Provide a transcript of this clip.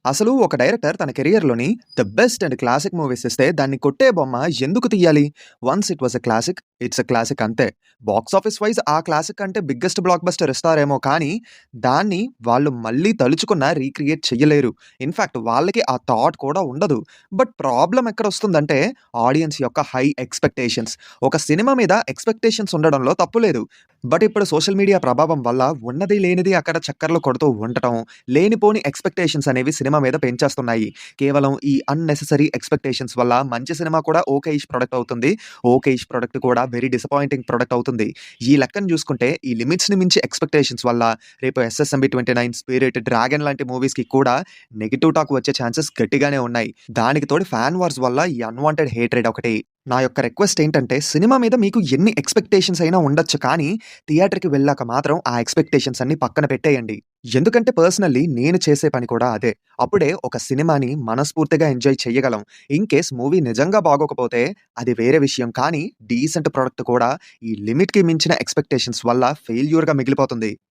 అసలు ఒక డైరెక్టర్ తన కెరియర్‌లోని the best and classic movies ఇస్తే దాన్ని కొట్టే బొమ్మ ఎందుకు తీయాలి? Once it was a classic, it's a classic అంతే. బాక్స్ ఆఫీస్ వైస్ ఆ క్లాసిక్ అంటే బిగ్గెస్ట్ బ్లాక్ బస్టర్ ఇస్తారేమో కానీ, దాన్ని వాళ్ళు మళ్ళీ తలుచుకున్న రీక్రియేట్ చెయ్యలేరు. ఇన్‌ఫాక్ట్ వాళ్ళకి ఆ థాట్ కూడా ఉండదు. బట్ ప్రాబ్లమ్ ఎక్కడొస్తుందంటే ఆడియన్స్ యొక్క హై ఎక్స్‌పెక్టేషన్స్. ఒక సినిమా మీద ఎక్స్‌పెక్టేషన్స్ ఉండడంలో తప్పు లేదు. బట్ ఇప్పుడు సోషల్ మీడియా ప్రభావం వల్ల ఉన్నది లేనిది అక్కడ చక్కర్లు కొడుతూ ఉండటం, లేనిపోని ఎక్స్‌పెక్టేషన్స్ అనేవి సినిమా మీద పెంచేస్తున్నాయి. కేవలం ఈ అన్నెసెసరీ ఎక్స్‌పెక్టేషన్స్ వల్ల మంచి సినిమా కూడా ఓకేయిష్ ప్రొడక్ట్ అవుతుంది. ఓకేయిష్ ప్రొడక్ట్ కూడా వెరీ డిసప్పాయింటింగ్ ప్రొడక్ట్ అవుతుంది. ఈ లెక్కన చూసుకుంటే ఈ లిమిట్స్‌ని మించి ఎక్స్‌పెక్టేషన్స్ వల్ల రేపు 'ఎస్ఎస్ఎంబీ 29', 'స్పిరిట్', 'డ్రాగన్' లాంటి మూవీస్‌కి కూడా నెగెటివ్ టాక్ వచ్చే ఛాన్సెస్ గట్టిగానే ఉన్నాయి. దానికి తోడు ఫ్యాన్ వార్స్ వల్ల ఈ అన్‌వాంటెడ్ హేట్రెడ్ ఒకటి. నా యొక్క రిక్వెస్ట్ ఏంటంటే సినిమా మీద మీకు ఎన్ని ఎక్స్‌పెక్టేషన్స్ అయినా ఉండొచ్చు కానీ థియేటర్‌కి వెళ్ళాక మాత్రం ఆ ఎక్స్‌పెక్టేషన్స్ అన్నీ పక్కన పెట్టేయండి. ఎందుకంటే పర్సనల్లీ నేను చేసే పని కూడా అదే. అప్పుడే ఒక సినిమాని మనస్ఫూర్తిగా ఎంజాయ్ చెయ్యగలం. ఇన్‌కేస్ మూవీ నిజంగా బాగోకపోతే అది వేరే విషయం. కానీ డీసెంట్ ప్రొడక్ట్ కూడా ఈ లిమిట్‌కి మించిన ఎక్స్‌పెక్టేషన్స్ వల్ల ఫెయిల్యూర్‌గా మిగిలిపోతుంది.